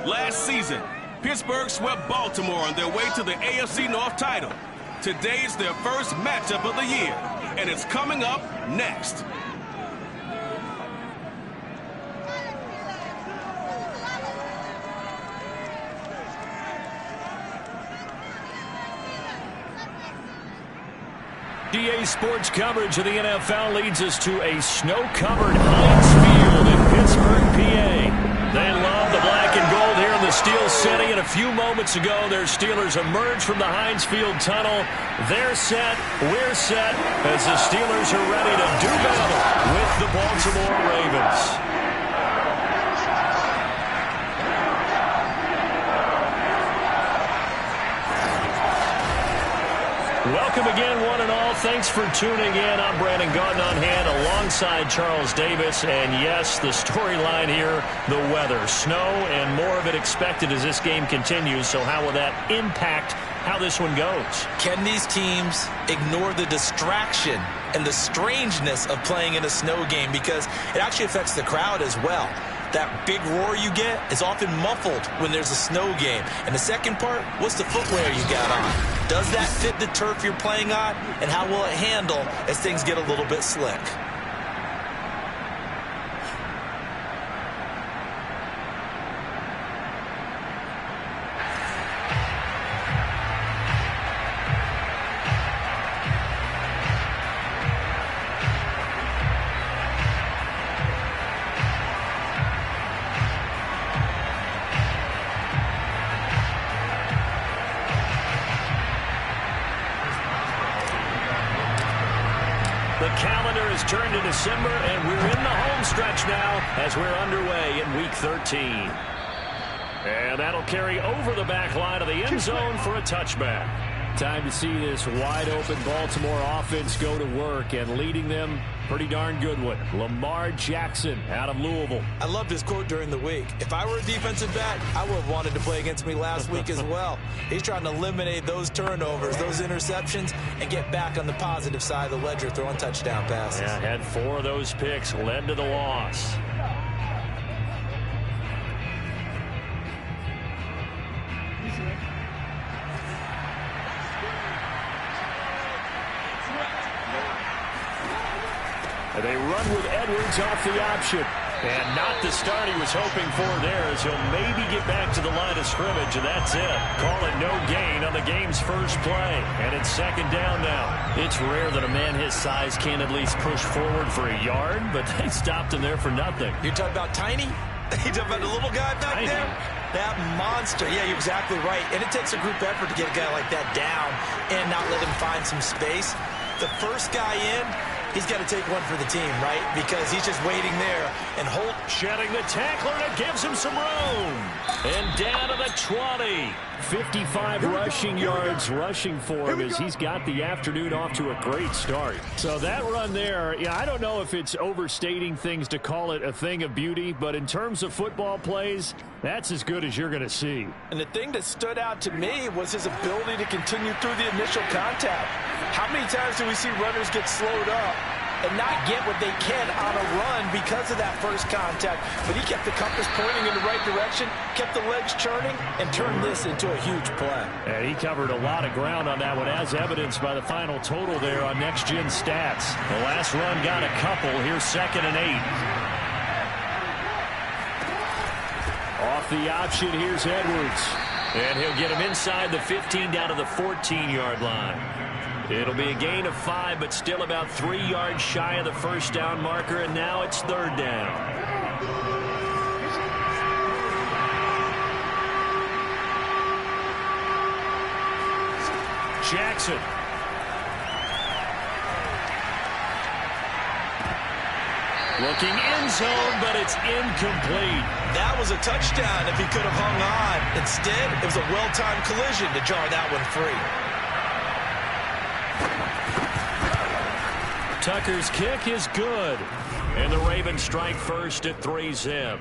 Last season, Pittsburgh swept Baltimore on their way to the AFC North title. Today is their first matchup of the year, and it's coming up next. DA Sports coverage of the NFL leads us to a snow-covered Heinz Field in Pittsburgh, PA. They love the black and gold here in the Steel City, and a few moments ago, their Steelers emerged from the Heinz Field tunnel. They're set, we're set, as the Steelers are ready to do battle with the Baltimore Ravens. Welcome again, one and all. Thanks for tuning in. I'm Brandon Gaudin on hand alongside Charles Davis. And yes, the storyline here, the weather. Snow and more of it expected as this game continues. So how will that impact how this one goes? Can these teams ignore the distraction and the strangeness of playing in a snow game? Because it actually affects the crowd as well. That big roar you get is often muffled when there's a snow game. And the second part, what's the footwear you got on? Does that fit the turf you're playing on? And how will it handle as things get a little bit slick? The calendar is turned to December, and we're in the home stretch now as we're underway in Week 13. And that'll carry over the back line of the end zone for a touchback. Time to see this wide-open Baltimore offense go to work, and leading them, pretty darn good one, Lamar Jackson out of Louisville. I love this quote during the week. If I were a defensive back, I would have wanted to play against me last week as well. He's trying to eliminate those turnovers, those interceptions, and get back on the positive side of the ledger, throwing touchdown passes. Yeah, had 4 of those picks, led to the loss. They run with Edwards off the option. And not the start he was hoping for there, as he'll maybe get back to the line of scrimmage, and that's it. Call it no gain on the game's first play. And it's second down now. It's rare that a man his size can at least push forward for a yard, but they stopped him there for nothing. You're talking about tiny? You're talking about the little guy back there? That monster. Yeah, you're exactly right. And it takes a group effort to get a guy like that down and not let him find some space. The first guy in, he's got to take one for the team, right? Because he's just waiting there. And Holt shedding the tackler, and it gives him some room. And down to the 20. 55 rushing yards rushing for him as he's got the afternoon off to a great start. So that run there, yeah, I don't know if it's overstating things to call it a thing of beauty, but in terms of football plays, that's as good as you're going to see. And the thing that stood out to me was his ability to continue through the initial contact. How many times do we see runners get slowed up and not get what they can on a run because of that first contact? But he kept the compass pointing in the right direction, kept the legs churning, and turned this into a huge play. And he covered a lot of ground on that one, as evidenced by the final total there on Next Gen Stats. The last run got a couple. Here's 2nd and 8. Off the option, here's Edwards. And he'll get him inside the 15 down to the 14-yard line. It'll be a gain of 5, but still about 3 yards shy of the first down marker, and now it's 3rd down. Jackson. Looking end zone, but it's incomplete. That was a touchdown if he could have hung on. Instead, it was a well-timed collision to jar that one free. Tucker's kick is good. And the Ravens strike first at 3-zip.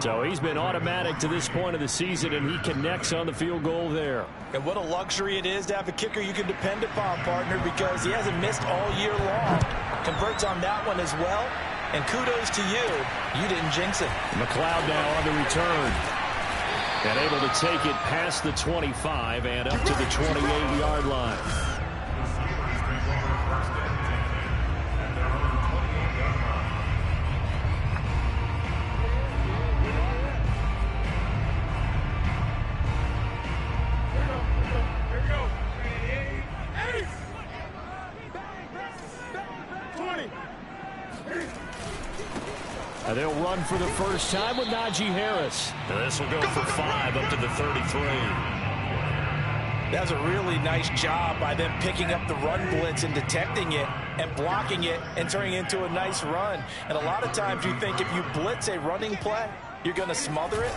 So he's been automatic to this point of the season, and he connects on the field goal there. And what a luxury it is to have a kicker you can depend upon, partner, because he hasn't missed all year long. Converts on that one as well. And kudos to you. You didn't jinx it. McLeod now on the return. And able to take it past the 25 and up to the 28-yard line. They'll run for the first time with Najee Harris. This will go for 5 up to the 33. That's a really nice job by them picking up the run blitz and detecting it and blocking it and turning it into a nice run. And a lot of times you think if you blitz a running play, you're going to smother it.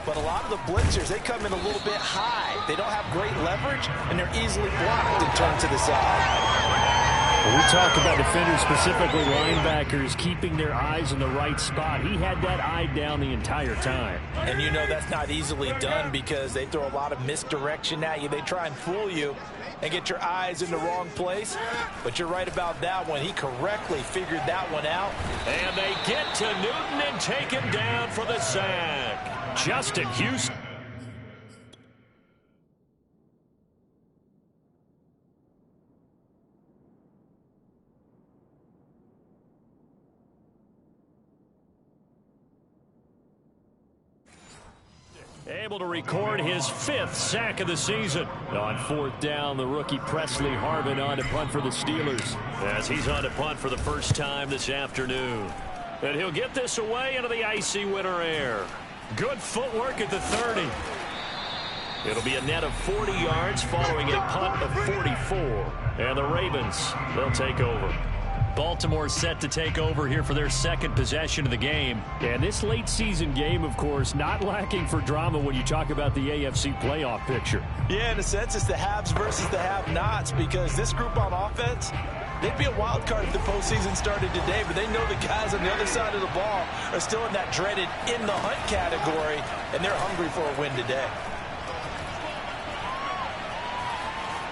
But a lot of the blitzers, they come in a little bit high. They don't have great leverage, and they're easily blocked and turned to the side. When we talk about defenders, specifically linebackers, keeping their eyes in the right spot, he had that eye down the entire time. And you know that's not easily done because they throw a lot of misdirection at you. They try and fool you and get your eyes in the wrong place. But you're right about that one. He correctly figured that one out. And they get to Newton and take him down for the sack. Justin Houston. Able to record his 5th sack of the season. On 4th down, the rookie Presley Harvin on to punt for the Steelers. As he's on to punt for the first time this afternoon. And he'll get this away into the icy winter air. Good footwork at the 30. It'll be a net of 40 yards following a punt of 44. And the Ravens, they'll take over. Baltimore set to take over here for their second possession of the game. And this late season game, of course, not lacking for drama when you talk about the AFC playoff picture. Yeah, in a sense, it's the haves versus the have-nots because this group on offense, they'd be a wild card if the postseason started today, but they know the guys on the other side of the ball are still in that dreaded in-the-hunt category, and they're hungry for a win today.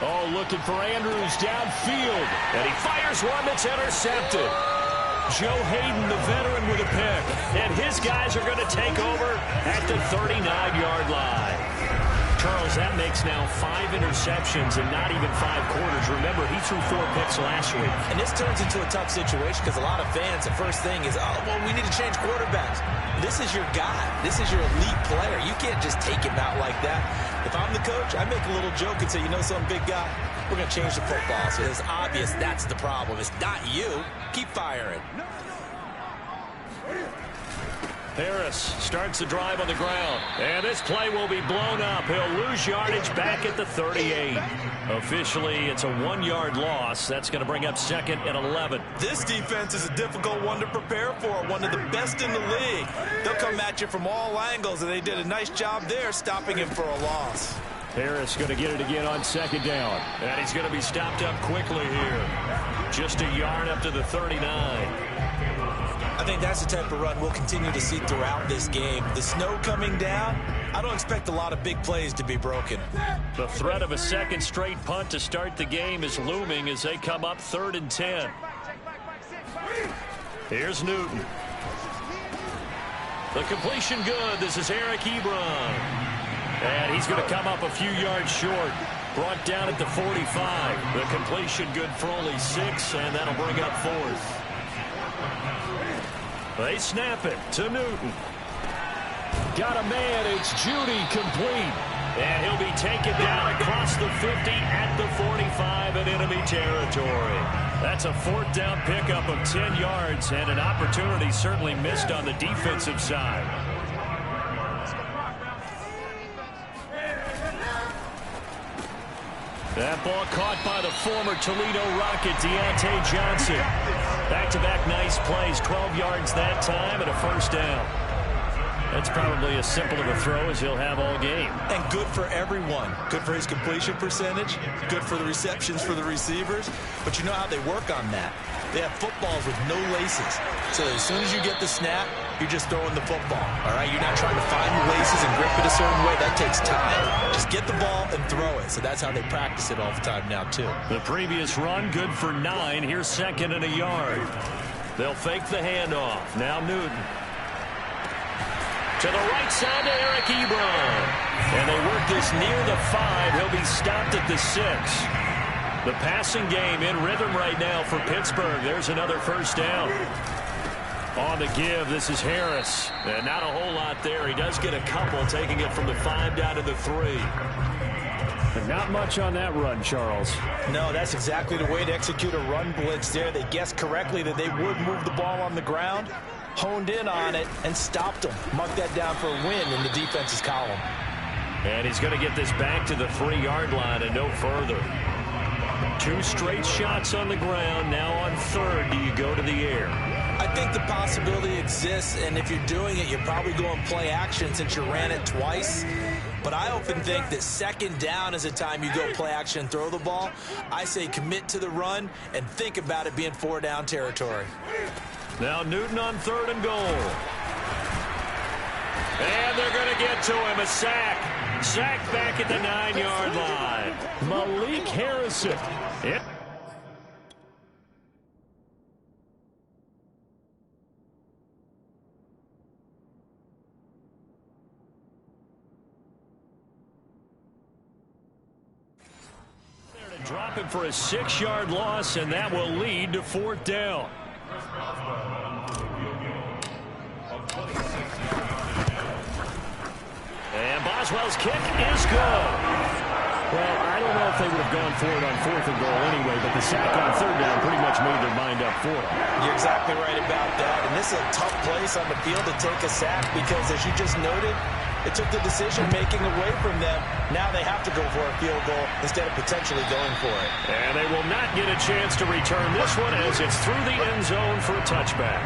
Oh, looking for Andrews downfield. And he fires one that's intercepted. Joe Hayden, the veteran, with a pick. And his guys are going to take over at the 39-yard line. Charles, that makes now 5 interceptions in not even 5 quarters. Remember, he threw 4 picks last week. And this turns into a tough situation because a lot of fans, the first thing is, oh, well, we need to change quarterbacks. This is your guy. This is your elite player. You can't just take him out like that. If I'm the coach, I make a little joke and say, you know something, big guy? We're going to change the football. So it's obvious that's the problem. It's not you. Keep firing. Harris starts the drive on the ground. And this play will be blown up. He'll lose yardage back at the 38. Officially, it's a 1-yard loss. That's going to bring up 2nd and 11. This defense is a difficult one to prepare for, one of the best in the league. They'll come at you from all angles, and they did a nice job there stopping him for a loss. Harris going to get it again on 2nd down. And he's going to be stopped up quickly here. Just a yard up to the 39. I think that's the type of run we'll continue to see throughout this game. The snow coming down, I don't expect a lot of big plays to be broken. The threat of a second straight punt to start the game is looming as they come up 3rd and 10. Here's Newton. The completion good. This is Eric Ebron. And he's going to come up a few yards short. Brought down at the 45. The completion good for only 6, and that'll bring up 4th. They snap it to Newton. Got a man. It's Judy complete. And he'll be taken down across the 50 at the 45 in enemy territory. That's a 4th down pickup of 10 yards and an opportunity certainly missed on the defensive side. That ball caught by the former Toledo Rocket, Deontay Johnson. Back-to-back nice plays, 12 yards that time and a 1st down. That's probably as simple of a throw as he'll have all game. And good for everyone. Good for his completion percentage. Good for the receptions for the receivers. But you know how they work on that. They have footballs with no laces. So as soon as you get the snap, you're just throwing the football. All right? You're not trying to find the laces and grip it a certain way. That takes time. Just get the ball and throw it. So that's how they practice it all the time now, too. The previous run, good for 9. Here's 2nd and a yard. They'll fake the handoff. Now Newton. To the right side to Eric Ebron. And they work this near the 5. He'll be stopped at the 6. The passing game in rhythm right now for Pittsburgh. There's another first down. On the give, this is Harris. And not a whole lot there. He does get a couple, taking it from the 5 down to the 3. But not much on that run, Charles. No, that's exactly the way to execute a run blitz there. They guessed correctly that they would move the ball on the ground, honed in on it, and stopped them. Mark that down for a win in the defense's column. And he's going to get this back to the 3-yard line and no further. 2 straight shots on the ground. Now on 3rd, do you go to the air? I think the possibility exists, and if you're doing it, you're probably going play action since you ran it twice. But I often think that 2nd down is a time you go play action and throw the ball. I say commit to the run and think about it being 4-down territory. Now Newton on 3rd and goal. And they're going to get to him. A sack. Sack back at the 9-yard line. Malik Harrison. Yep. Drop him for a 6-yard loss, and that will lead to 4th down. And Boswell's kick is good. Well, I don't know if they would have gone for it on 4th and goal anyway, but the sack on 3rd down pretty much made their mind up for it. You're exactly right about that. And this is a tough place on the field to take a sack because, as you just noted, it took the decision-making away from them. Now they have to go for a field goal instead of potentially going for it. And they will not get a chance to return this one as it's through the end zone for a touchback.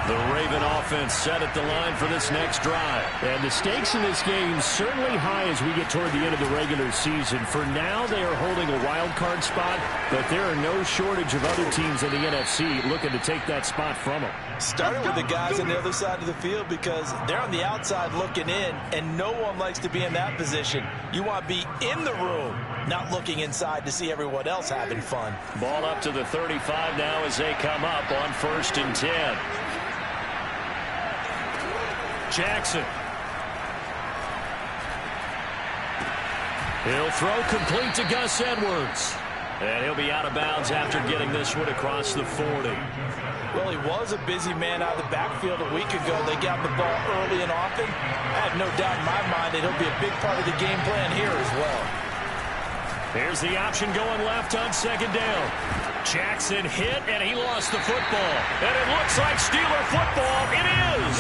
The Raven offense set at the line for this next drive. And the stakes in this game certainly high as we get toward the end of the regular season. For now, they are holding a wild card spot, but there are no shortage of other teams in the NFC looking to take that spot from them. Starting with the guys on the other side of the field because they're on the outside looking in, and no one likes to be in that position. You want to be in the room, not looking inside to see everyone else having fun. Ball up to the 35 now as they come up on 1st and 10. Jackson. He'll throw complete to Gus Edwards. And he'll be out of bounds after getting this one across the 40. Well, he was a busy man out of the backfield a week ago. They got the ball early and often. I have no doubt in my mind that he'll be a big part of the game plan here as well. Here's the option going left on 2nd down. Jackson hit, and he lost the football. And it looks like Steeler football. It is.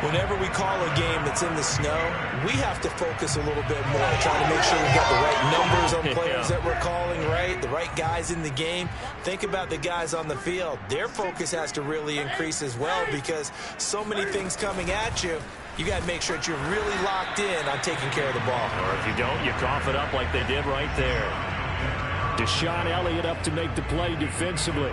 Whenever we call a game that's in the snow, we have to focus a little bit more, trying to make sure we got the right numbers on players that we're calling, right? The right guys in the game. Think about the guys on the field. Their focus has to really increase as well because so many things coming at you. You got to make sure that you're really locked in on taking care of the ball. Or if you don't, you cough it up like they did right there. Deshaun Elliott up to make the play defensively.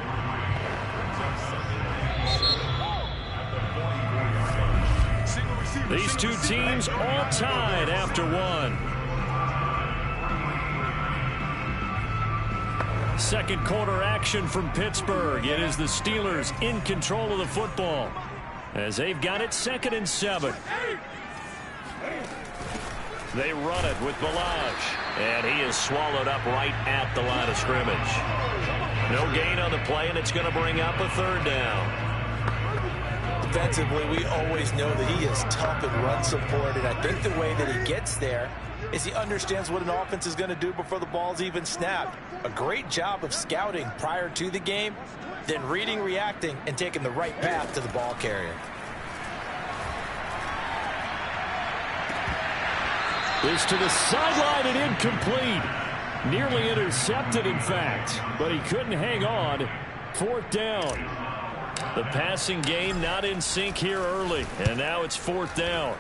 These two teams all tied after one. Second quarter action from Pittsburgh. It is the Steelers in control of the football as they've got it 2nd and 7. They run it with Balaj, and he is swallowed up right at the line of scrimmage. No gain on the play, and it's going to bring up a 3rd down. Defensively, we always know that he is tough in run support, and I think the way that he gets there is he understands what an offense is going to do before the ball's even snapped. A great job of scouting prior to the game, then reading, reacting, and taking the right path to the ball carrier. Is to the sideline and incomplete. Nearly intercepted, in fact, but he couldn't hang on. 4th down. The passing game not in sync here early, and now it's 4th down.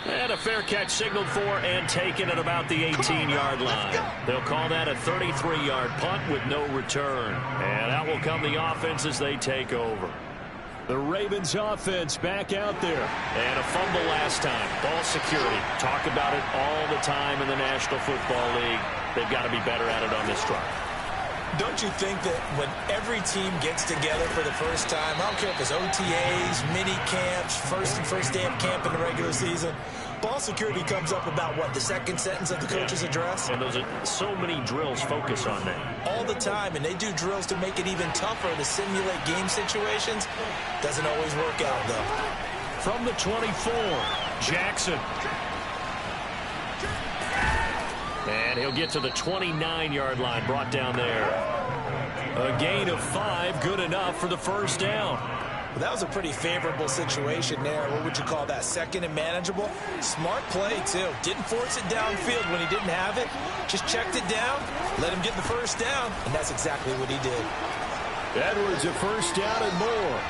And a fair catch signaled for and taken at about the 18-yard line. They'll call that a 33-yard punt with no return. And out will come the offense as they take over. The Ravens offense back out there. And a fumble last time. Ball security. Talk about it all the time in the National Football League. They've got to be better at it on this drive. Don't you think that when every team gets together for the first time, I don't care if it's OTAs, mini camps, first day of camp in the regular season, ball security comes up about what, the second sentence of the coach's address? And those are so many drills focus on that. All the time, and they do drills to make it even tougher to simulate game situations. Doesn't always work out, though. From the 24, Jackson. And he'll get to the 29-yard line, brought down there. A gain of 5, good enough for the first down. Well, that was a pretty favorable situation there. What would you call that? Second and manageable? Smart play, too. Didn't force it downfield when he didn't have it. Just checked it down, let him get the first down, and that's exactly what he did. Edwards a first down and more.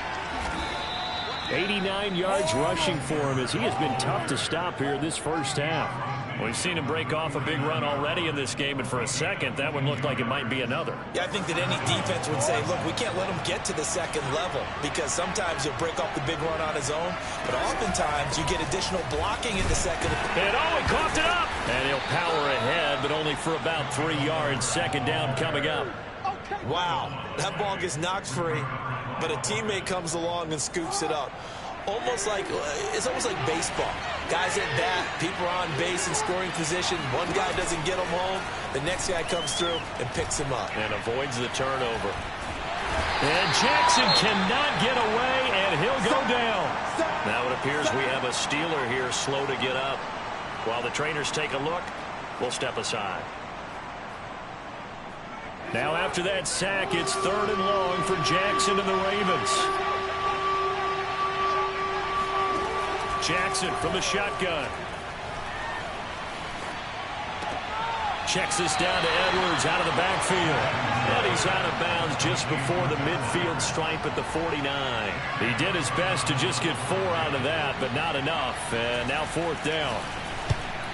89 yards rushing for him as he has been tough to stop here this first half. We've seen him break off a big run already in this game, and for a second, that one looked like it might be another. Yeah, I think that any defense would say, look, we can't let him get to the second level because sometimes he'll break off the big run on his own, but oftentimes you get additional blocking in the second. And he coughed it up! And he'll power ahead, but only for about 3 yards. Second down coming up. Wow, that ball gets knocked free, but a teammate comes along and scoops it up. It's almost like baseball. Guys at bat, people are on base in scoring position. One guy doesn't get him home. The next guy comes through and picks him up. And avoids the turnover. And Jackson cannot get away, and he'll go down. Now it appears we have a Steeler here slow to get up. While the trainers take a look, we'll step aside. Now after that sack, it's 3rd and long for Jackson and the Ravens. Jackson from the shotgun. Checks this down to Edwards out of the backfield. And he's out of bounds just before the midfield stripe at the 49. He did his best to just get 4 out of that, but not enough. And now 4th down.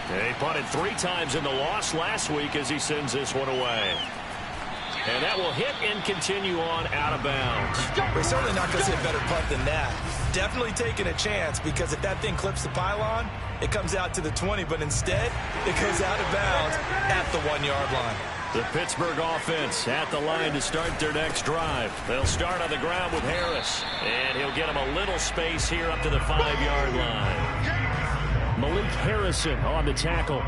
He punted 3 times in the loss last week as he sends this one away. And that will hit and continue on out of bounds. We're certainly not going to see a better punt than that. Definitely taking a chance because if that thing clips the pylon, it comes out to the 20, but instead it goes out of bounds at the 1-yard line. The Pittsburgh offense at the line to start their next drive. They'll start on the ground with Harris, and he'll get him a little space here up to the 5-yard line. Malik Harrison on the tackle.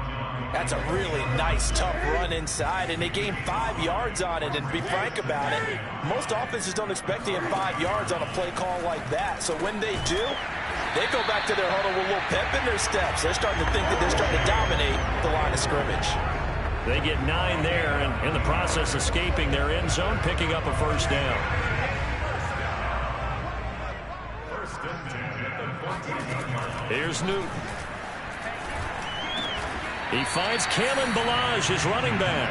That's a really nice, tough run inside, and they gained 5 yards on it. And to be frank about it, most offenses don't expect to get 5 yards on a play call like that. So when they do, they go back to their huddle with a little pep in their steps. They're starting to think that they're starting to dominate the line of scrimmage. They get 9 there, and in the process escaping their end zone, picking up a first down. Here's Newton. He finds Kalen Ballage, his running back.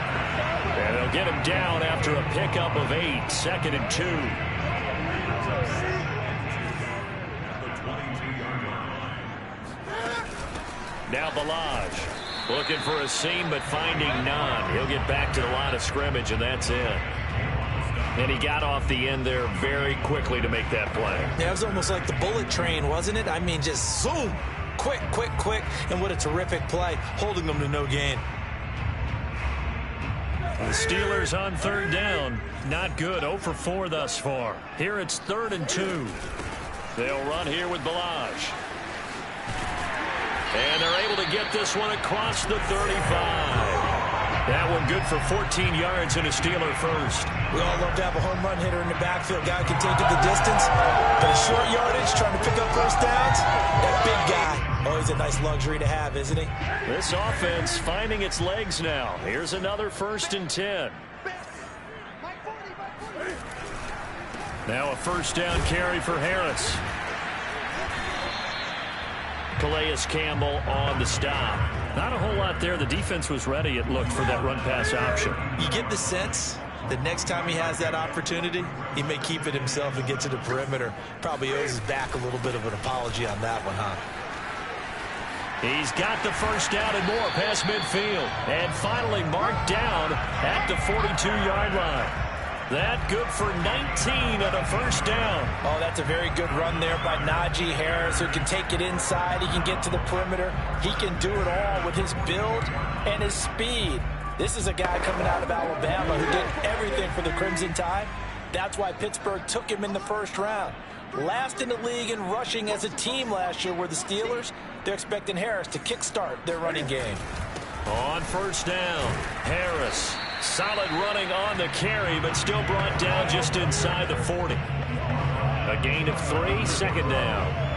And they'll get him down after a pickup of 8, 2nd and 2. Now Ballage looking for a seam but finding none. He'll get back to the line of scrimmage, and that's it. And he got off the end there very quickly to make that play. Yeah, it was almost like the bullet train, wasn't it? I mean, just zoom. Quick, quick, quick, and what a terrific play, holding them to no gain. The Steelers on 3rd down. Not good, 0 for 4 thus far. Here it's 3rd and 2. They'll run here with Ballage. And they're able to get this one across the 35. That one good for 14 yards and a Steeler first. We all love to have a home run hitter in the backfield. Guy can take it the distance, but a short yardage, trying to pick up first downs. That big guy, always a nice luxury to have, isn't he? This offense finding its legs now. Here's another 1st and 10. Now a first down carry for Harris. Calais Campbell on the stop. Not a whole lot there. The defense was ready, it looked, for that run-pass option. You get the sense that next time he has that opportunity, he may keep it himself and get to the perimeter. Probably owes his back a little bit of an apology on that one, huh? He's got the first down and more past midfield. And finally marked down at the 42-yard line. That good for 19 and a first down. Oh, that's a very good run there by Najee Harris, who can take it inside. He can get to the perimeter. He can do it all with his build and his speed. This is a guy coming out of Alabama who did everything for the Crimson Tide. That's why Pittsburgh took him in the first round. Last in the league in rushing as a team last year were the Steelers. They're expecting Harris to kickstart their running game. On first down, Harris. Solid running on the carry, but still brought down just inside the 40. A gain of 3, second down.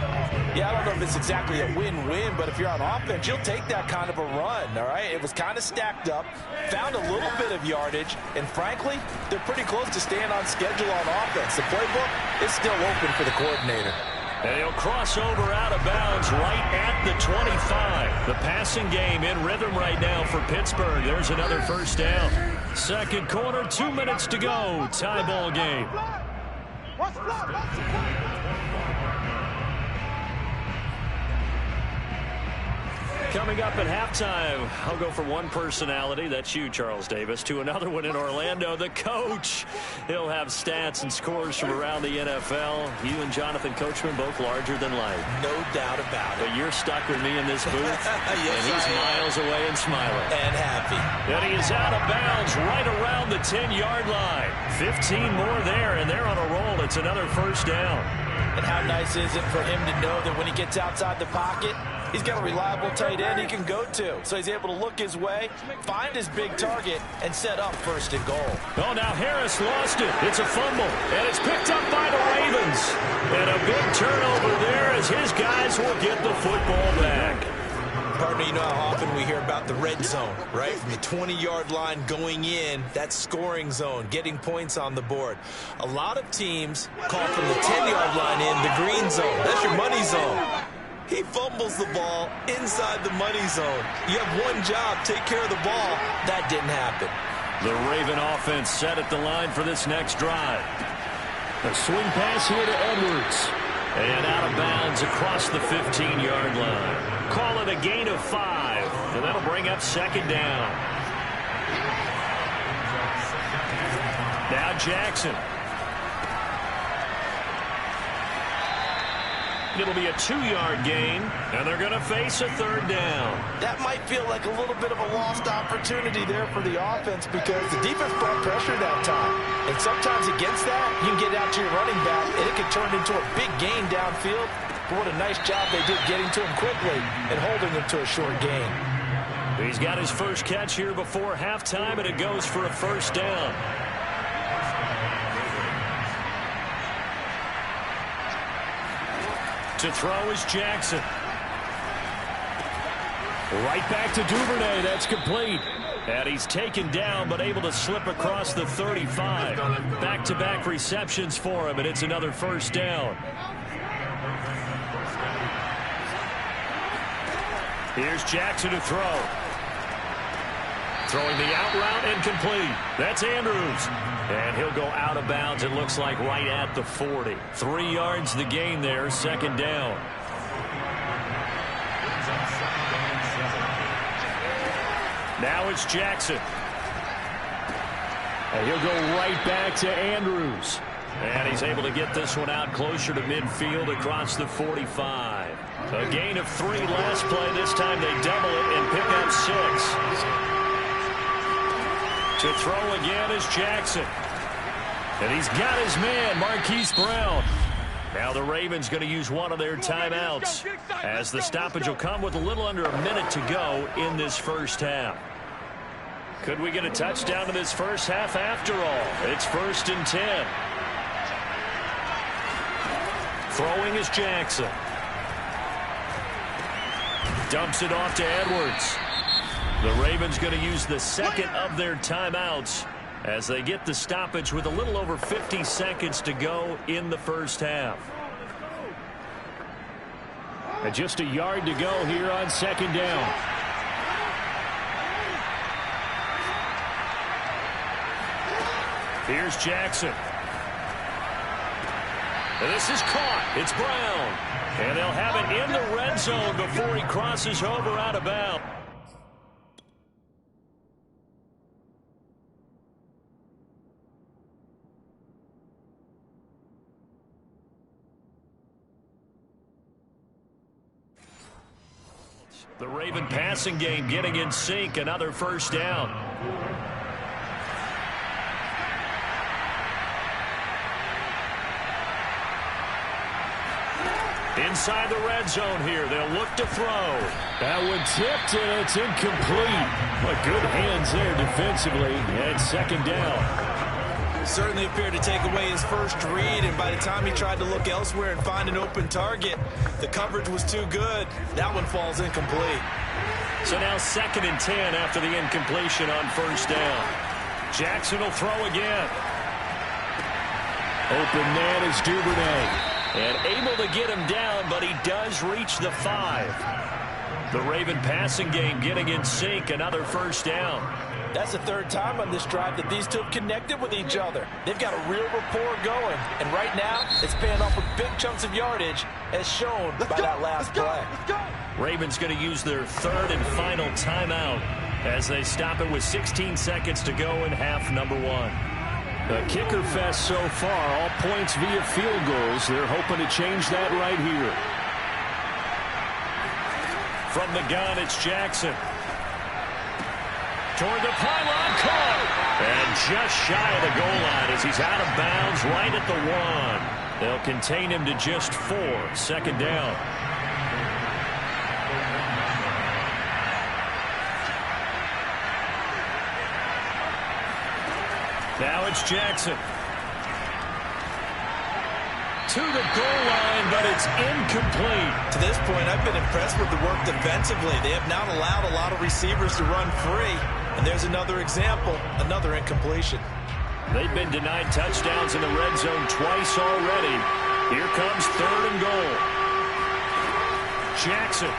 Yeah, I don't know if it's exactly a win-win, but if you're on offense, you'll take that kind of a run, all right? It was kind of stacked up, found a little bit of yardage, and frankly, they're pretty close to staying on schedule on offense. The playbook is still open for the coordinator. And he'll cross over out of bounds right at the 25. The passing game in rhythm right now for Pittsburgh. There's another first down. Second quarter, 2 minutes to go. Tie ball game. Coming up at halftime, I'll go from one personality, that's you, Charles Davis, to another one in Orlando, the coach. He'll have stats and scores from around the NFL. You and Jonathan Coachman both larger than life. No doubt about it. But you're stuck with me in this booth, yes, and he's miles away and smiling. And happy. And he is out of bounds right around the 10-yard line. 15 more there, and they're on a roll. It's another first down. And how nice is it for him to know that when he gets outside the pocket, he's got a reliable tight end he can go to. So he's able to look his way, find his big target, and set up first and goal. Oh, now Harris lost it. It's a fumble, and it's picked up by the Ravens. And a big turnover there as his guys will get the football back. Partner, you know how often we hear about the red zone, right? From the 20-yard line going in, that scoring zone, getting points on the board. A lot of teams call from the 10-yard line in the green zone. That's your money zone. He fumbles the ball inside the money zone. You have one job, take care of the ball. That didn't happen. The Raven offense set at the line for this next drive. A swing pass here to Edwards. And out of bounds across the 15-yard line. Call it a gain of 5. And that'll bring up second down. Now Jackson. It'll be a 2-yard gain, and they're going to face a third down. That might feel like a little bit of a lost opportunity there for the offense because the defense brought pressure that time. And sometimes against that, you can get out to your running back, and it can turn into a big gain downfield. But what a nice job they did getting to him quickly and holding him to a short gain. He's got his first catch here before halftime, and it goes for a first down. To throw is Jackson. Right back to Duvernay. That's complete. And he's taken down, but able to slip across the 35. Back-to-back receptions for him, and it's another first down. Here's Jackson to throw. Throwing the out route incomplete. That's Andrews. And he'll go out of bounds, it looks like, right at the 40. 3 yards the gain there, second down. Now it's Jackson. And he'll go right back to Andrews. And he's able to get this one out closer to midfield across the 45. A gain of 3 last play. This time they double it and pick up 6. To throw again is Jackson. And he's got his man, Marquise Brown. Now the Ravens going to use one of their timeouts as the stoppage will come with a little under a minute to go in this first half. Could we get a touchdown in this first half after all? It's 1st and 10. Throwing is Jackson. Dumps it off to Edwards. The Ravens going to use the second of their timeouts as they get the stoppage with a little over 50 seconds to go in the first half. And just a yard to go here on second down. Here's Jackson. And this is caught. It's Brown. And they'll have it in the red zone before he crosses over out of bounds. The Raven passing game getting in sync. Another first down. Inside the red zone here, they'll look to throw. That one tipped, and it's incomplete. But good hands there defensively, and second down. Certainly appeared to take away his first read, and by the time he tried to look elsewhere and find an open target, the coverage was too good. That one falls incomplete. So now 2nd and 10 after the incompletion on first down. Jackson will throw again. Open man is Duvernay. And able to get him down, but he does reach the 5. The Raven passing game getting in sync, another first down. That's the 3rd time on this drive that these two have connected with each other. They've got a real rapport going. And right now, it's paying off with big chunks of yardage, as shown by that last play. Ravens going to use their 3rd and final timeout as they stop it with 16 seconds to go in half number 1. The kicker fest so far, all points via field goals. They're hoping to change that right here. From the gun, it's Jackson. Toward the pylon, caught. And just shy of the goal line as he's out of bounds right at the 1. They'll contain him to just 4. Second down. Now it's Jackson. To the goal line, but it's incomplete. To this point, I've been impressed with the work defensively. They have not allowed a lot of receivers to run free. And there's another example, another incompletion. They've been denied touchdowns in the red zone twice already. Here comes 3rd and goal. Jackson.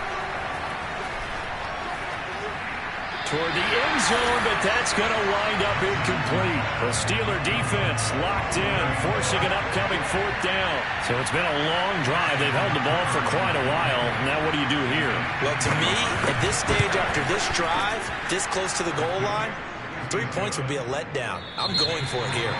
Toward the end zone, but that's going to wind up incomplete. The Steeler defense locked in, forcing an upcoming 4th down. So it's been a long drive. They've held the ball for quite a while. Now what do you do here? Well, to me, at this stage after this drive, this close to the goal line, 3 points would be a letdown. I'm going for it here.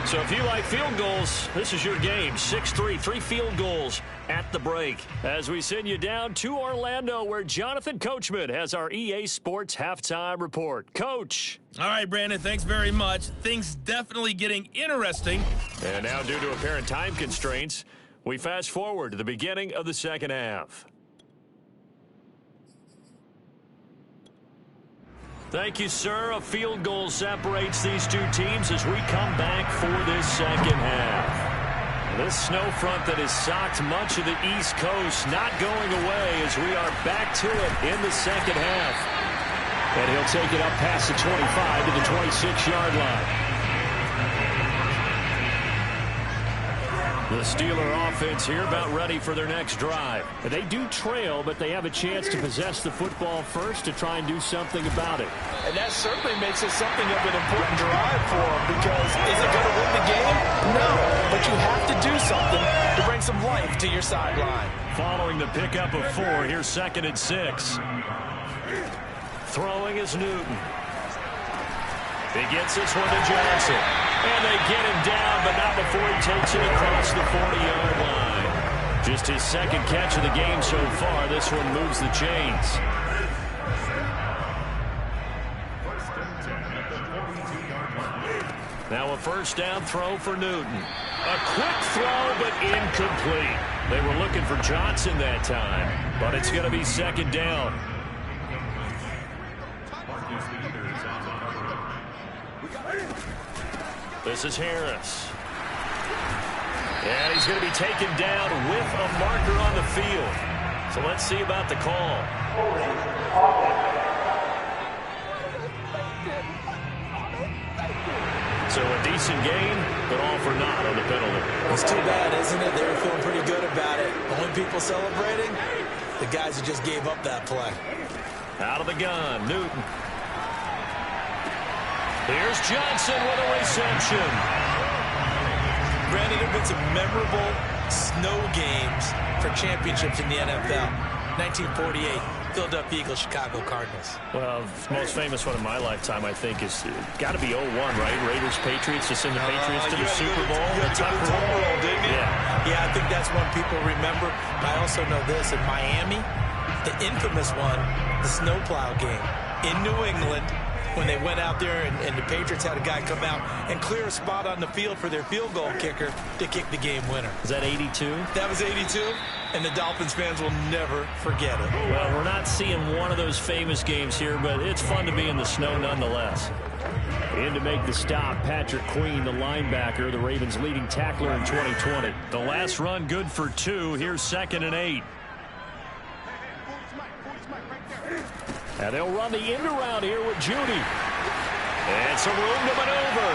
So if you like field goals, this is your game. 6-3, 3 field goals at the break. As we send you down to Orlando, where Jonathan Coachman has our EA Sports halftime report. Coach. All right, Brandon, thanks very much. Things definitely getting interesting. And now, due to apparent time constraints, we fast forward to the beginning of the second half. Thank you, sir. A field goal separates these two teams as we come back for this second half. This snow front that has socked much of the East Coast not going away as we are back to it in the second half. And he'll take it up past the 25 to the 26-yard line. The Steeler offense here about ready for their next drive. They do trail, but they have a chance to possess the football first to try and do something about it. And that certainly makes it something of an important drive for them, because is it going to win the game? No, but you have to do something to bring some life to your sideline. Following the pickup of 4, here's 2nd and 6. Throwing is Newton. He gets this one to Johnson. And they get him down, but not before he takes it across the 40-yard line. Just his 2nd catch of the game so far. This one moves the chains. Now a first down throw for Newton. A quick throw, but incomplete. They were looking for Johnson that time, but it's going to be 2nd down. This is Harris. And he's going to be taken down with a marker on the field. So let's see about the call. So a decent game, but all for naught on the penalty. It's too bad, isn't it? They were feeling pretty good about it. Only people celebrating, the guys who just gave up that play. Out of the gun, Newton. Here's Johnson with a reception. Brandon, there have been some memorable snow games for championships in the NFL. 1948, Philadelphia Eagles, Chicago Cardinals. Well, the most famous one in my lifetime, I think, is got to be 01, right? Raiders, Patriots, to send the Patriots to the Super Bowl. You had to go to the Super Bowl, didn't you? Yeah, I think that's one people remember. I also know this, in Miami, the infamous one, the snowplow game in New England. when they went out there and the Patriots had a guy come out and clear a spot on the field for their field goal kicker to kick the game winner. Is that 82? That was 82, and the Dolphins fans will never forget it. Well, we're not seeing one of those famous games here, but it's fun to be in the snow nonetheless. In to make the stop, Patrick Queen, the linebacker, the Ravens' leading tackler in 2020. The last run good for 2. Here's 2nd and 8. And they'll run the end around here with Judy. And some room to maneuver.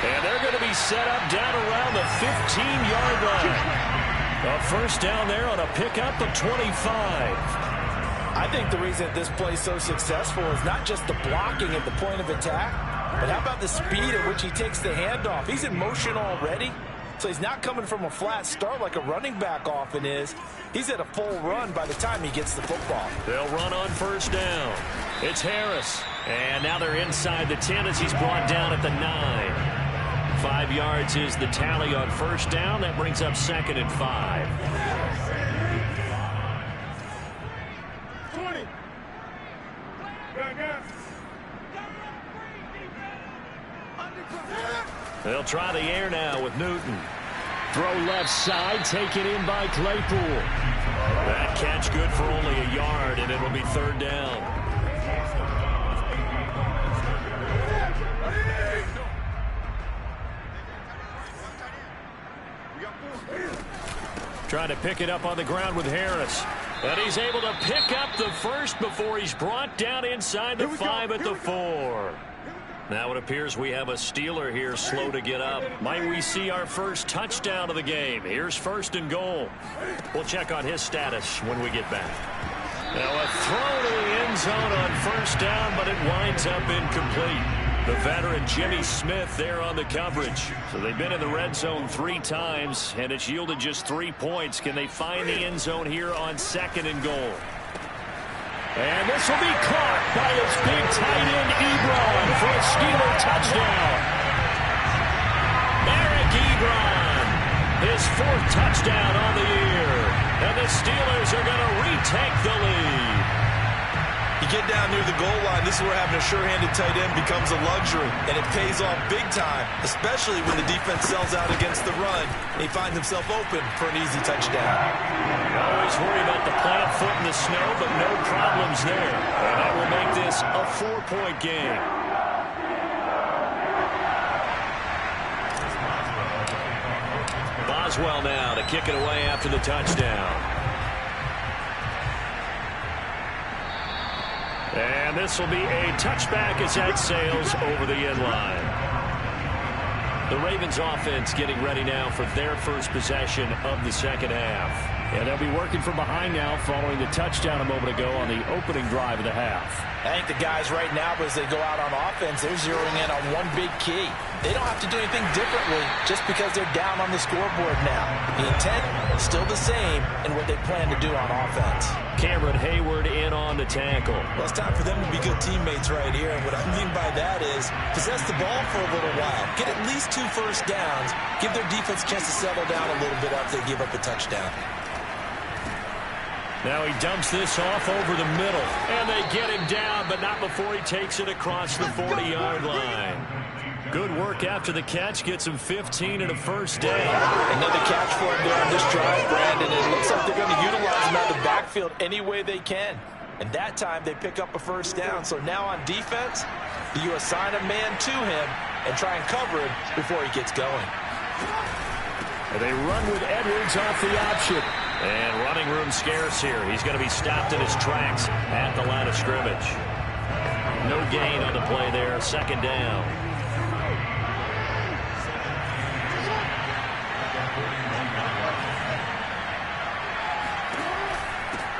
And they're going to be set up down around the 15-yard line. A first down there on a pickup of 25. I think the reason this play is so successful is not just the blocking at the point of attack, but how about the speed at which he takes the handoff? He's in motion already, so he's not coming from a flat start like a running back often is. He's at a full run by the time he gets the football. They'll run on first down. It's Harris. And now they're inside the 10 as he's brought down at the 9. 5 yards is the tally on first down. That brings up 2nd and 5. They'll try the air now with Newton. Throw left side, taken in by Claypool. That catch good for only a yard, and it'll be 3rd down. Trying to pick it up on the ground with Harris. And he's able to pick up the first before he's brought down inside the 5 at the 4. Now it appears we have a Steeler here slow to get up. Might we see our first touchdown of the game? Here's 1st and goal. We'll check on his status when we get back. Now a throw to the end zone on first down, but it winds up incomplete. The veteran Jimmy Smith there on the coverage. So they've been in the red zone 3 times, and it's yielded just 3 points. Can they find the end zone here on 2nd and goal? And this will be caught by his big tight end, Ebron, for a Steeler touchdown. Eric Ebron, his 4th touchdown on the year. And the Steelers are going to retake the lead. You get down near the goal line, this is where having a sure-handed tight end becomes a luxury, and it pays off big time, especially when the defense sells out against the run, and he finds himself open for an easy touchdown. Always worry about the plant foot in the snow, but no problems there. And that will make this a 4-point game. Boswell now to kick it away after the touchdown. And this will be a touchback as that sails over the end line. The Ravens offense getting ready now for their first possession of the second half. And they'll be working from behind now following the touchdown a moment ago on the opening drive of the half. I think the guys right now, as they go out on offense, they're zeroing in on one big key. They don't have to do anything differently just because they're down on the scoreboard now. The intent is still the same in what they plan to do on offense. Cameron Hayward in on the tackle. Well, it's time for them to be good teammates right here. And what I mean by that is possess the ball for a little while. Get at least 2 first downs. Give their defense a chance to settle down a little bit after they give up a touchdown. Now he dumps this off over the middle. And they get him down, but not before he takes it across the 40-yard line. Good work after the catch. Gets him 15 and a first down. Another catch for him there on this drive, Brandon. It looks like they're going to utilize him out of the backfield any way they can. And that time they pick up a first down. So now on defense, you assign a man to him and try and cover him before he gets going. And they run with Edwards off the option. And running room scarce here. He's going to be stopped in his tracks at the line of scrimmage. No gain on the play there. Second down.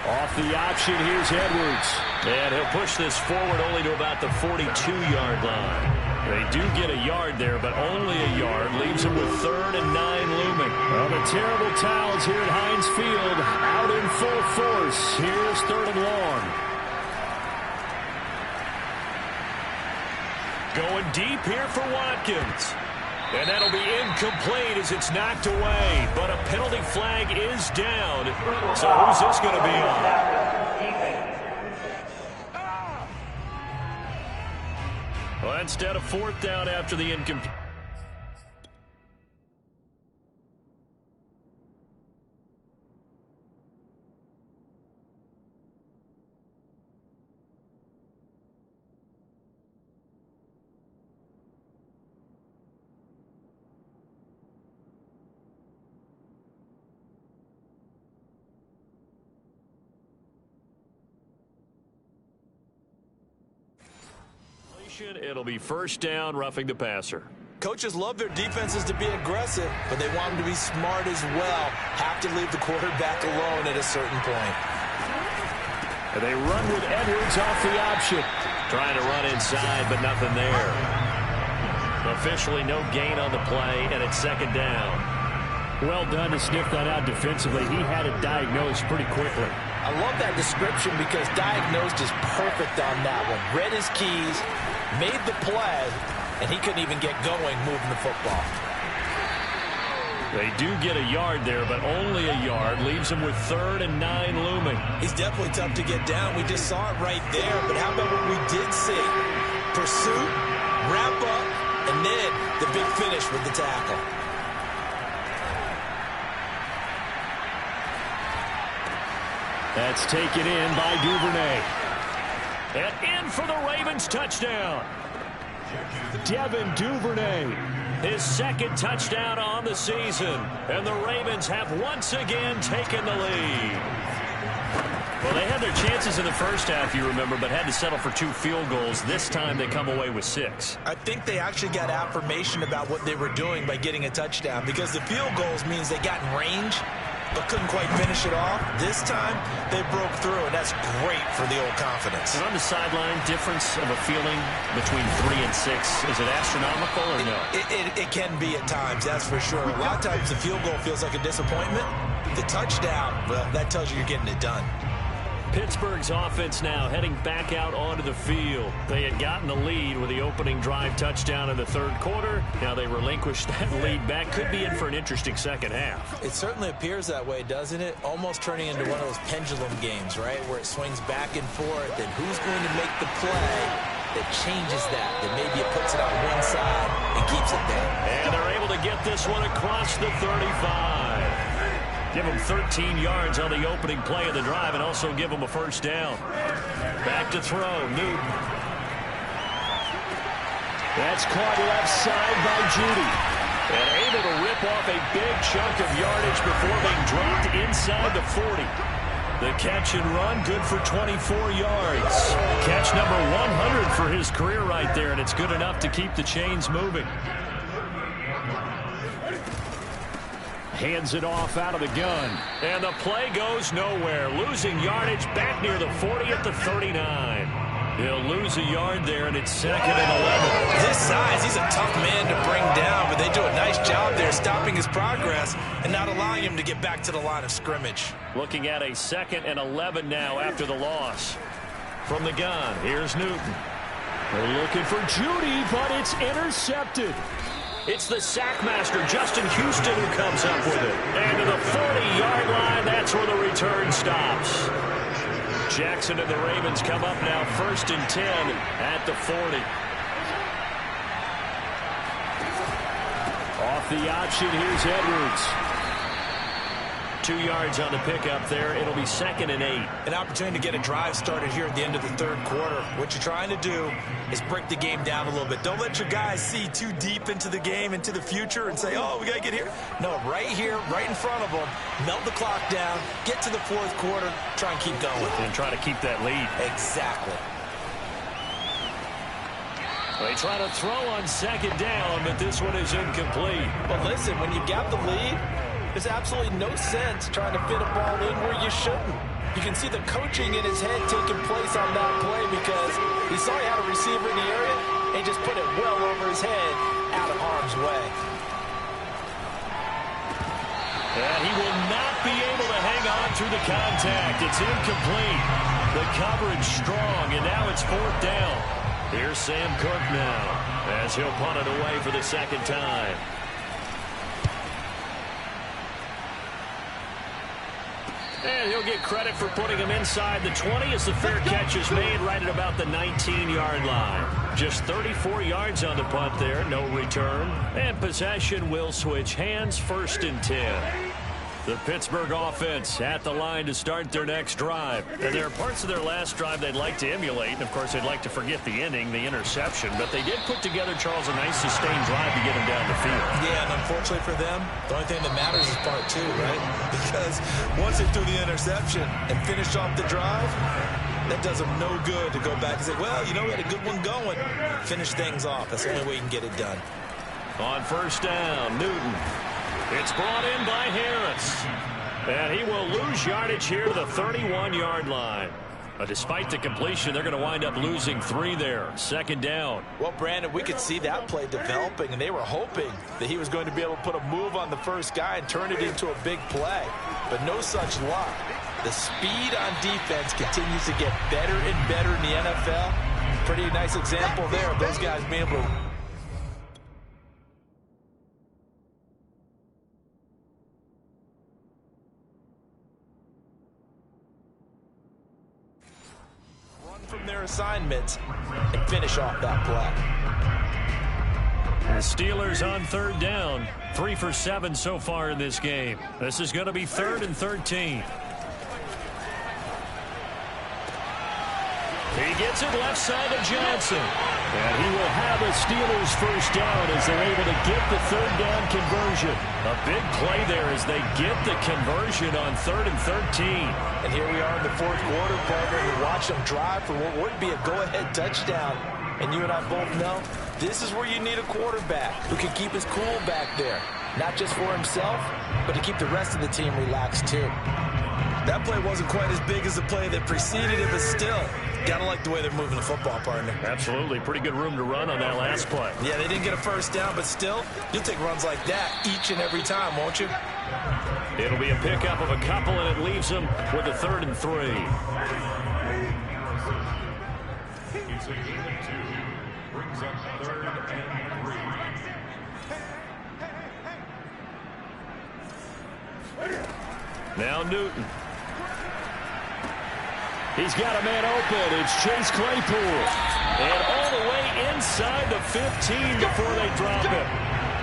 Off the option, here's Edwards. And he'll push this forward only to about the 42-yard line. They do get a yard there, but only a yard. Leaves them with 3rd and 9 looming. Well, the terrible towels here at Heinz Field out in full force. Here's 3rd and long. Going deep here for Watkins. And that'll be incomplete as it's knocked away. But a penalty flag is down. So who's this going to be on? Instead of fourth down after the incomplete. It'll be first down, roughing the passer. Coaches love their defenses to be aggressive, but they want them to be smart as well. Have to leave the quarterback alone at a certain point. And they run with Edwards off the option. Trying to run inside, but nothing there. Officially no gain on the play, and it's second down. Well done to sniff that out defensively. He had it diagnosed pretty quickly. I love that description because diagnosed is perfect on that one. Read his keys, made the play, and he couldn't even get going moving the football. They do get a yard there, but only a yard. Leaves them with 3rd and 9 looming. He's definitely tough to get down. We just saw it right there. But how about what we did see? Pursuit, wrap up, and then the big finish with the tackle. That's taken in by Duvernay. And in for the Ravens touchdown. Devin Duvernay. His second touchdown on the season. And the Ravens have once again taken the lead. Well, they had their chances in the first half, you remember, but had to settle for 2 field goals. This time they come away with 6. I think they actually got affirmation about what they were doing by getting a touchdown, because the field goals means they got in range but couldn't quite finish it off. This time, they broke through, and that's great for the old confidence. And on the sideline, difference of a feeling between 3 and 6, is it astronomical or no? It can be at times, that's for sure. A lot of times the field goal feels like a disappointment. The touchdown, well, that tells you you're getting it done. Pittsburgh's offense now heading back out onto the field. They had gotten the lead with the opening drive touchdown in the 3rd quarter. Now they relinquished that lead back. Could be in for an interesting second half. It certainly appears that way, doesn't it? Almost turning into one of those pendulum games, right? Where it swings back and forth, and who's going to make the play that changes that maybe it puts it on one side and keeps it there. And they're able to get this one across the 35. Give them 13 yards on the opening play of the drive and also give them a first down. Back to throw, Newton. That's caught left side by Judy. And able to rip off a big chunk of yardage before being dropped inside the 40. The catch and run, good for 24 yards. Catch number 100 for his career right there, and it's good enough to keep the chains moving. Hands it off out of the gun. And the play goes nowhere. Losing yardage back near the 40 at the 39. He'll lose a yard there, and it's 2nd and 11. His size, he's a tough man to bring down, but they do a nice job there stopping his progress and not allowing him to get back to the line of scrimmage. Looking at a 2nd and 11 now after the loss. From the gun, here's Newton. They're looking for Judy, but it's intercepted. It's the sackmaster, Justin Houston, who comes up with it. And to the 40-yard line, that's where the return stops. Jackson and the Ravens come up now 1st and 10 at the 40. Off the option, here's Edwards. 2 yards on the pickup there. It'll be 2nd and 8. An opportunity to get a drive started here at the end of the 3rd quarter. What you're trying to do is break the game down a little bit. Don't let your guys see too deep into the game, into the future, and say, oh, we got to get here. No, right here, right in front of them, melt the clock down, get to the 4th quarter, try and keep going. And try to keep that lead. Exactly. They try to throw on 2nd down, but this one is incomplete. But listen, when you've got the lead, there's absolutely no sense trying to fit a ball in where you shouldn't. You can see the coaching in his head taking place on that play because he saw he had a receiver in the area and just put it well over his head out of harm's way. And he will not be able to hang on through the contact. It's incomplete. The coverage strong, and now it's 4th down. Here's Sam Cook now as he'll punt it away for the 2nd time. And he'll get credit for putting him inside the 20 as the fair catch is made right at about the 19-yard line. Just 34 yards on the punt there, no return. And possession will switch hands, 1st and 10. The Pittsburgh offense at the line to start their next drive. And there are parts of their last drive they'd like to emulate. And, of course, they'd like to forget the ending, the interception. But they did put together, Charles, a nice sustained drive to get them down the field. Yeah, and unfortunately for them, the only thing that matters is part 2, right? Because once they threw the interception and finished off the drive, that does them no good to go back and say, well, you know, we had a good one going. Finish things off. That's the only way you can get it done. On 1st down, Newton. It's brought in by Harris. And he will lose yardage here to the 31-yard line. Despite the completion, they're going to wind up losing 3 there. 2nd down. Well, Brandon, we could see that play developing, and they were hoping that he was going to be able to put a move on the first guy and turn it into a big play. But no such luck. The speed on defense continues to get better and better in the NFL. Pretty nice example there of those guys being able to from their assignments and finish off that play. The Steelers on 3rd down. 3 for 7 so far in this game. This is going to be 3rd and 13. He gets it left side to Johnson. And he will have a Steelers 1st down as they're able to get the 3rd down conversion. A big play there as they get the conversion on 3rd and 13. And here we are in the 4th quarter, partner, and watch them drive for what would be a go-ahead touchdown. And you and I both know this is where you need a quarterback who can keep his cool back there. Not just for himself, but to keep the rest of the team relaxed too. That play wasn't quite as big as the play that preceded it, but still, gotta like the way they're moving the football, partner. Absolutely. Pretty good room to run on that last play. Yeah, they didn't get a 1st down, but still, you'll take runs like that each and every time, won't you? It'll be a pickup of a couple, and it leaves them with a 3rd and 3. Brings up 3rd and 3. Now Newton. He's got a man open. It's Chase Claypool. And all the way inside the 15 before they drop him.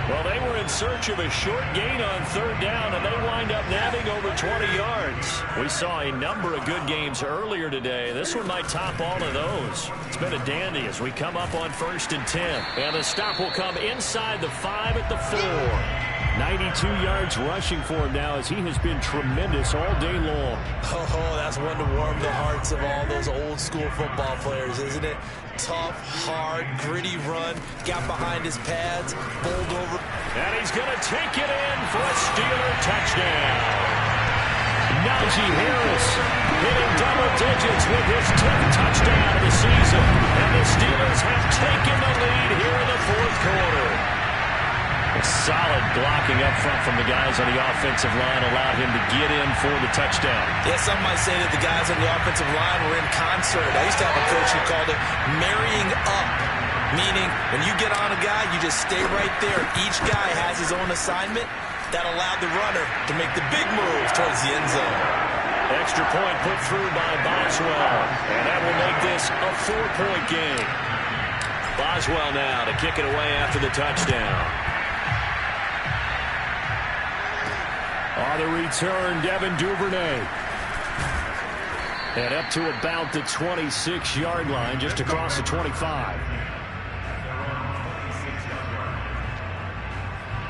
Well, they were in search of a short gain on 3rd down, and they wind up nabbing over 20 yards. We saw a number of good games earlier today. This one might top all of those. It's been a dandy as we come up on 1st and 10. And the stop will come inside the 5 at the 4. 92 yards rushing for him now as he has been tremendous all day long. Oh, that's one to warm the hearts of all those old-school football players, isn't it? Tough, hard, gritty run. Got behind his pads, bowled over. And he's going to take it in for a Steeler touchdown. Najee Harris hitting double digits with his 10th touchdown of the season. And the Steelers have taken the lead here in the 4th quarter. A solid blocking up front from the guys on the offensive line allowed him to get in for the touchdown. Yeah, some might say that the guys on the offensive line were in concert. I used to have a coach who called it marrying up, meaning when you get on a guy, you just stay right there. Each guy has his own assignment. That allowed the runner to make the big move towards the end zone. Extra point put through by Boswell, and that will make this a 4-point game. Boswell now to kick it away after the touchdown. On the return, Devin Duvernay. And up to about the 26-yard line, just across the 25.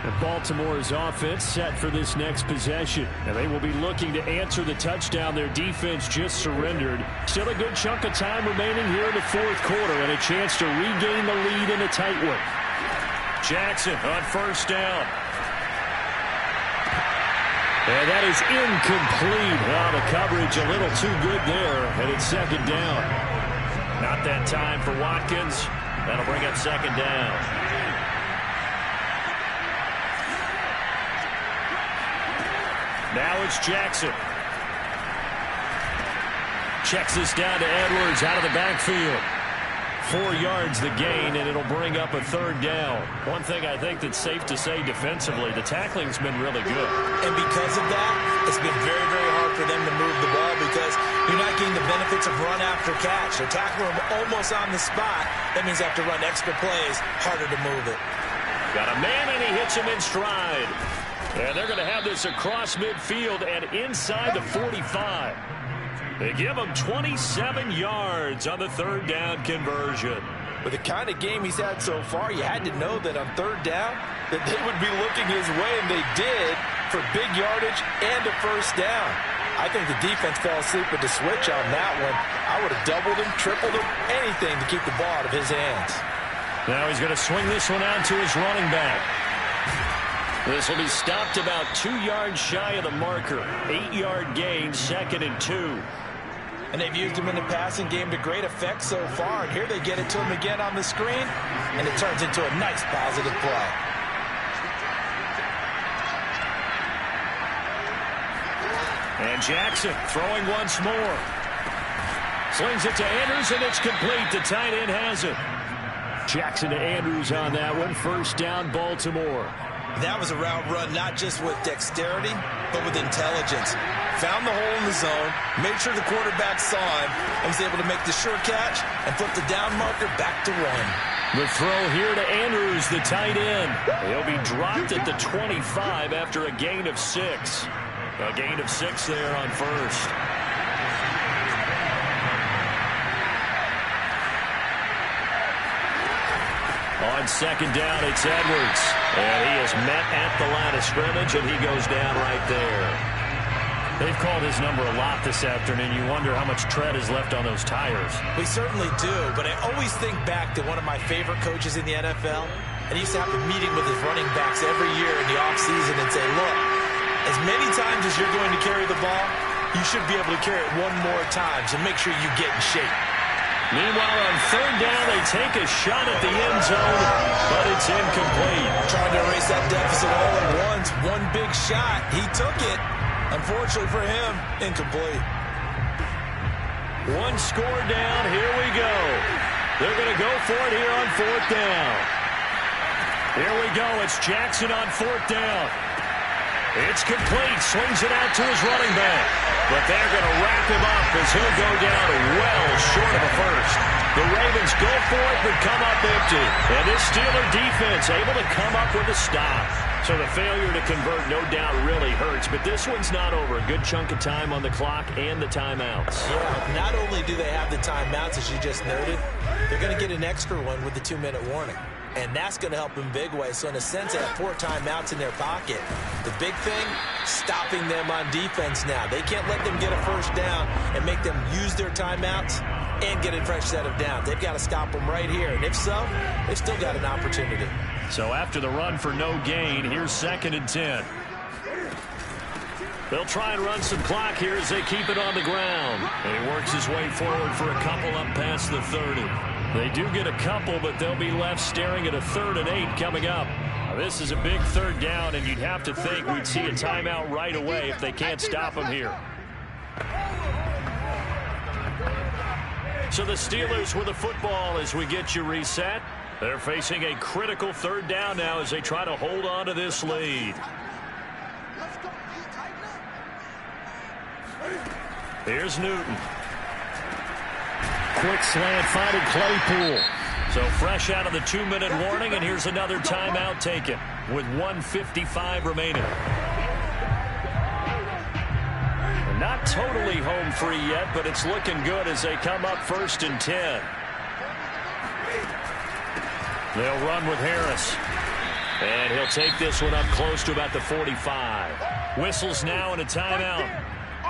And Baltimore's offense set for this next possession. And they will be looking to answer the touchdown their defense just surrendered. Still a good chunk of time remaining here in the 4th quarter and a chance to regain the lead in a tight one. Jackson on 1st down. And that is incomplete. Wow, the coverage a little too good there, and it's 2nd down. Not that time for Watkins. That'll bring up 2nd down. Now it's Jackson. Checks this down to Edwards out of the backfield. 4 yards the gain, and it'll bring up a 3rd down. One thing I think that's safe to say defensively, the tackling's been really good. And because of that, it's been very, very hard for for them to move the ball because you're not getting the benefits of run after catch. They're tackling them almost on the spot. That means they have to run extra plays, harder to move it. Got a man, and he hits him in stride. And they're going to have this across midfield and inside the 45. They give him 27 yards on the third down conversion. With the kind of game he's had so far, you had to know that on third down that they would be looking his way, and they did, for big yardage and a first down. I think the defense fell asleep with the switch on that one. I would have doubled him, tripled him, anything to keep the ball out of his hands. Now he's going to swing this one out to his running back. This will be stopped about 2 yards shy of the marker. 8-yard gain, 2nd and 2. And they've used him in the passing game to great effect so far. And here they get it to him again on the screen, and it turns into a nice positive play. And Jackson throwing once more. Slings it to Andrews, and it's complete. The tight end has it. Jackson to Andrews on that one. First down, Baltimore. That was a route run not just with dexterity, but with intelligence. Found the hole in the zone, made sure the quarterback saw him, and was able to make the short catch and flip the down marker back to run. The throw here to Andrews, the tight end. He'll be dropped at the 25 after a gain of 6. A gain of 6 there on first. On second down, it's Edwards. And he is met at the line of scrimmage, and he goes down right there. They've called his number a lot this afternoon. You wonder how much tread is left on those tires. We certainly do, but I always think back to one of my favorite coaches in the NFL. And he used to have a meeting with his running backs every year in the offseason and say, look, as many times as you're going to carry the ball, you should be able to carry it one more time, so make sure you get in shape. Meanwhile, on third down, they take a shot at the end zone, but it's incomplete. Trying to erase that deficit all at once. One big shot. He took it. Unfortunately for him, incomplete. One score down. Here we go. They're going to go for it here on fourth down. Here we go. It's Jackson on fourth down. It's complete. Swings it out to his running back. But they're going to wrap him up as he'll go down well short of a first. The Ravens go for it but come up empty. And this Steeler defense able to come up with a stop. So the failure to convert no doubt really hurts. But this one's not over. A good chunk of time on the clock and the timeouts. Yeah, not only do they have the timeouts, as you just noted, they're going to get an extra one with the 2-minute warning. And that's going to help in big ways. So in a sense, they have 4 timeouts in their pocket. The big thing, stopping them on defense now. They can't let them get a first down and make them use their timeouts and get a fresh set of downs. They've got to stop them right here. And if so, they've still got an opportunity. So after the run for no gain, here's 2nd and 10. They'll try and run some clock here as they keep it on the ground. And he works his way forward for a couple up past the 30. They do get a couple, but they'll be left staring at a 3rd and 8 coming up. Now, this is a big third down, and you'd have to think we'd see a timeout right away if they can't stop him here. So the Steelers with the football as we get you reset. They're facing a critical third down now as they try to hold on to this lead. Here's Newton. Quick slant finding Claypool. So fresh out of the 2-minute warning, and here's another timeout taken with 1:55 remaining. And not totally home free yet, but it's looking good as they come up 1st and 10. They'll run with Harris. And he'll take this one up close to about the 45. Whistles now and a timeout.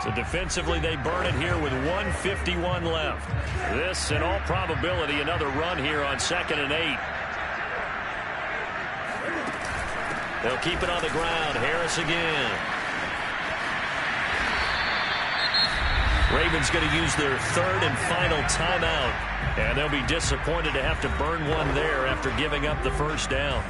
So defensively, they burn it here with 1:51 left. This, in all probability, another run here on 2nd and 8. They'll keep it on the ground. Harris again. Ravens going to use their 3rd and final timeout. And they'll be disappointed to have to burn one there after giving up the first down.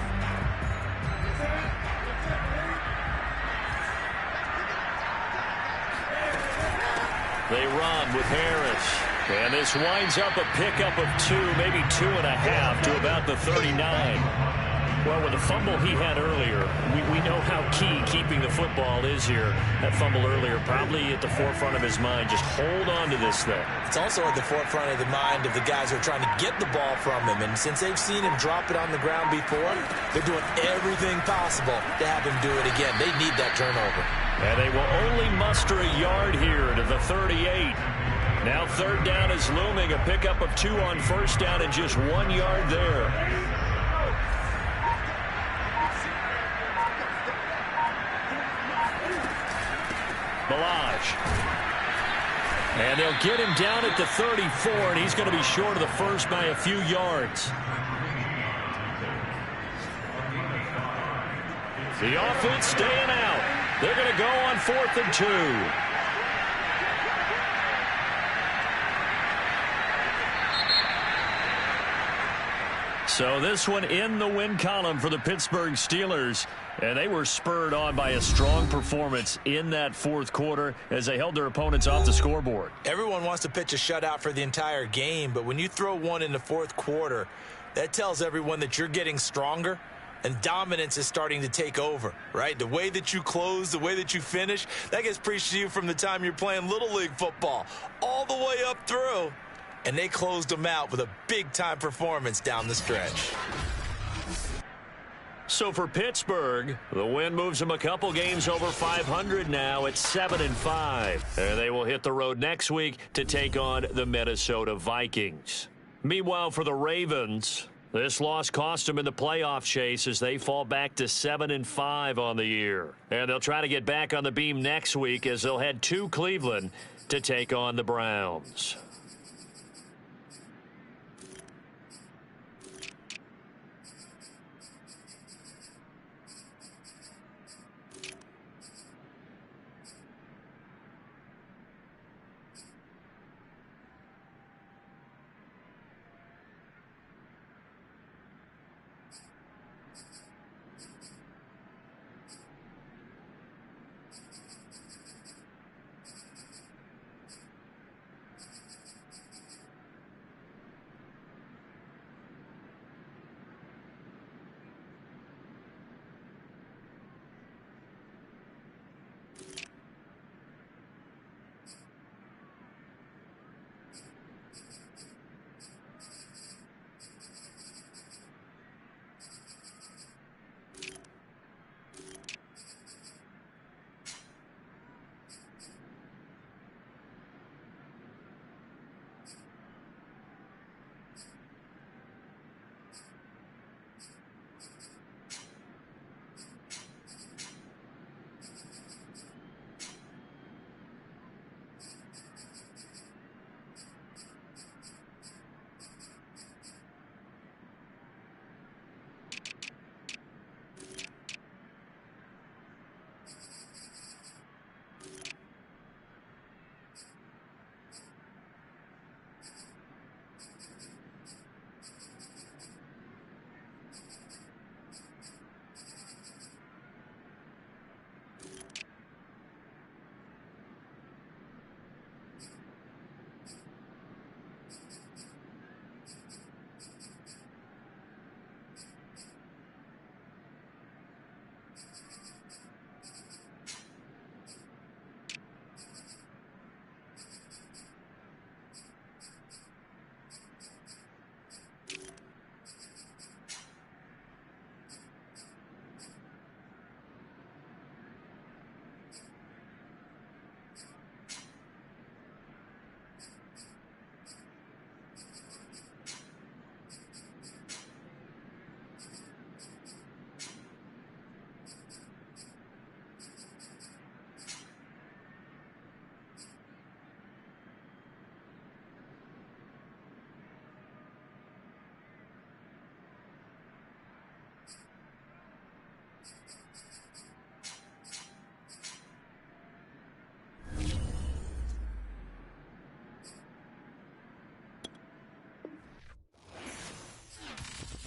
They run with Harris. And this winds up a pickup of 2, maybe 2.5 to about the 39. Well, with the fumble he had earlier, we know how key keeping the football is here. That fumble earlier probably at the forefront of his mind. Just hold on to this thing. It's also at the forefront of the mind of the guys who are trying to get the ball from him. And since they've seen him drop it on the ground before, they're doing everything possible to have him do it again. They need that turnover. And they will only muster a yard here to the 38. Now third down is looming. A pickup of 2 on first down and just 1 yard there. Balaj. And they'll get him down at the 34, and he's going to be short of the first by a few yards. The offense staying out. They're going to go on 4th and 2. So this one in the win column for the Pittsburgh Steelers. And they were spurred on by a strong performance in that fourth quarter as they held their opponents off the scoreboard. Everyone wants to pitch a shutout for the entire game, but when you throw one in the fourth quarter, that tells everyone that you're getting stronger and dominance is starting to take over, right? The way that you close, the way that you finish, that gets preached to you from the time you're playing Little League football all the way up through. And they closed them out with a big-time performance down the stretch. So for Pittsburgh, the win moves them a couple games over 500 now at 7-5. And they will hit the road next week to take on the Minnesota Vikings. Meanwhile, for the Ravens, this loss cost them in the playoff chase as they fall back to 7-5 on the year. And they'll try to get back on the beam next week as they'll head to Cleveland to take on the Browns.